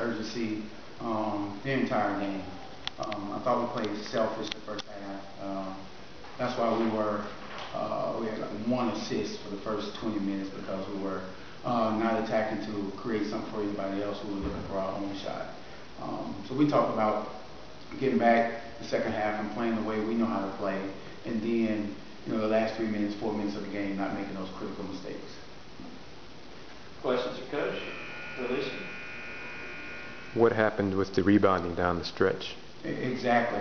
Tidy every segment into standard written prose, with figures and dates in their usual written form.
urgency the entire game. I thought we played selfish the first half. That's why we had like 1 assist for the first 20 minutes because we were not attacking to create something for anybody else who was looking for our own shot. So we talked about getting back the second half and playing the way we know how to play, and then the last 3 minutes, 4 minutes of the game, not making those critical mistakes. Questions for Coach? Alecia? What happened with the rebounding down the stretch? Exactly.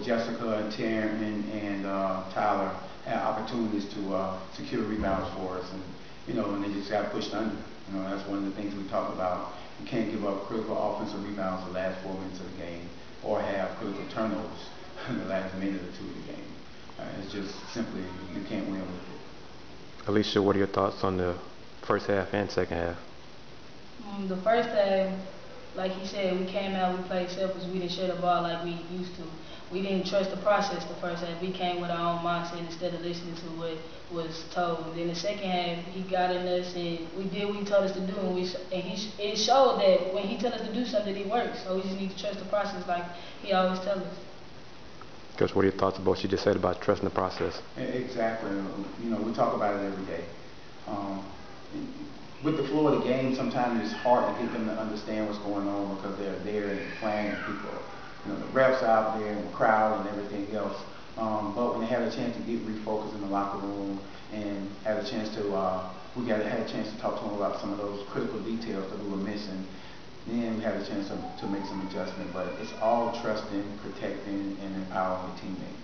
Jessica and Taryn and Tyler had opportunities to secure rebounds for us, and they just got pushed under. That's one of the things we talk about. You can't give up critical offensive rebounds the last 4 minutes of the game, or have critical turnovers in the last minute or two of the game. It's just simply, you can't win with it. Alecia, what are your thoughts on the first half and second half? The first half, like he said, we came out, we played selfish, we didn't share the ball like we used to. We didn't trust the process the first half. We came with our own mindset instead of listening to what was told. And then the second half, he got in us and we did what he told us to do. And it showed that when he told us to do something, it works. So we just need to trust the process like he always tells us. Coach, what are your thoughts about what you just said about trusting the process? Exactly. We talk about it every day. With the flow of the game, sometimes it's hard to get them to understand what's going on because they're there and playing and people, the refs out there and the crowd and everything else. But when they had a chance to get refocused in the locker room and had a chance to, had a chance to talk to them about some of those critical details that we were missing, then we had a chance to make some adjustment. But it's all trusting, protecting, and empowering the teammate.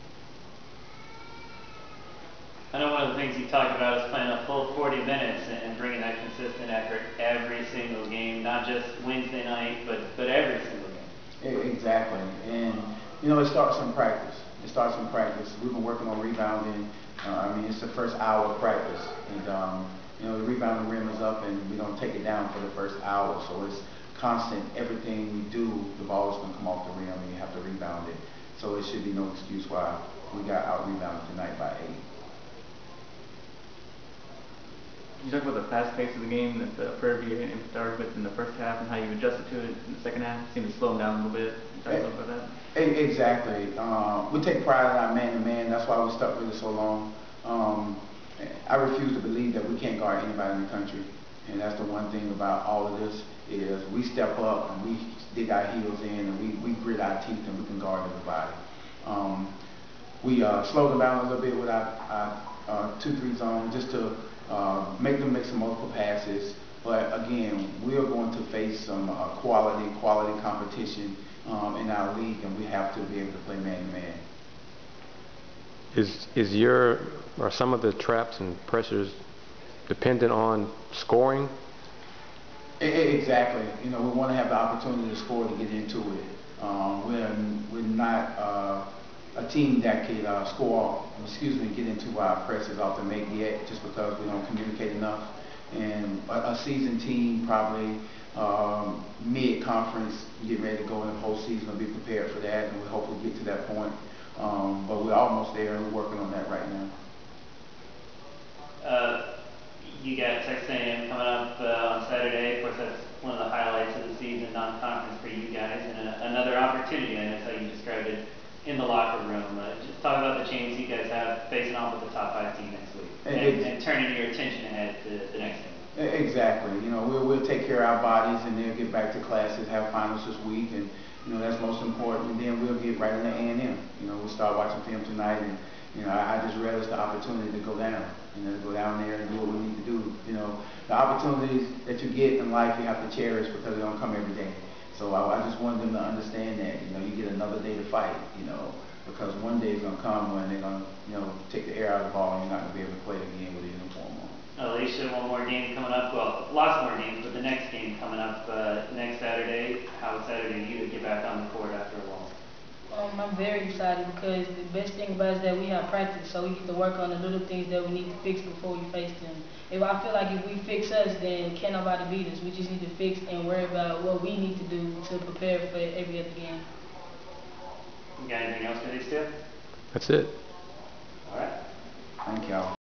I know one of the things you talked about is playing a full 40 minutes and bringing that consistent effort every single game, not just Wednesday night, but every single game. Exactly. And, it starts in practice. It starts in practice. We've been working on rebounding. It's the first hour of practice. And, the rebounding rim is up and we don't take it down for the first hour. So it's constant. Everything we do, the ball is going to come off the rim and you have to rebound it. So it should be no excuse why we got out-rebounded tonight by 8. You talk about the fast pace of the game that the Prairie View A&M started with in the first half and how you adjusted to it in the second half. It seemed to slow them down a little bit. Can you talk a little about that? Exactly. We take pride in our man-to-man. That's why we stuck with it so long. I refuse to believe that we can't guard anybody in the country. And that's the one thing about all of this is we step up and we dig our heels in and we grit our teeth and we can guard everybody. We slowed them down a little bit with our 2-3 zone just to make them make some multiple passes, but again, we are going to face some quality competition in our league, and we have to be able to play man-to-man. Are some of the traps and pressures dependent on scoring? Exactly. We want to have the opportunity to score to get into it. We're not a team that can get into our presses off the make yet, just because we don't communicate enough. And a seasoned team, probably mid-conference, get ready to go in the postseason and be prepared for that, and we hopefully get to that point. But we're almost there, and we're working on that right now. You got Texas A&M coming up on Saturday. Of course, that's one of the highlights of the season, non-conference for you guys, and another opportunity, and that's how you described it, in the locker room. Just talk about the chance you guys have facing off with the top 5 team next week and turning your attention ahead to the next game. Exactly. We'll take care of our bodies and then get back to classes, have finals this week, and that's most important. And then we'll get right into A&M. We'll start watching film tonight, and I just relish the opportunity to go down. To go down there and do what we need to do. The opportunities that you get in life, you have to cherish because they don't come every day. So I just wanted them to understand that, you get another day to fight, because one day is going to come when they're going to, take the air out of the ball and you're not going to be able to play again with a uniform on. Alecia, one more game coming up. Well, lots more games, but the next game coming up next Saturday. How excited are you to get back on the court after a while? I'm very excited because the best thing about it is that we have practice, so we get to work on the little things that we need to fix before we face them. I feel like if we fix us, then can't nobody beat us. We just need to fix and worry about what we need to do to prepare for every other game. You got anything else for these two? That's it. All right. Thank y'all.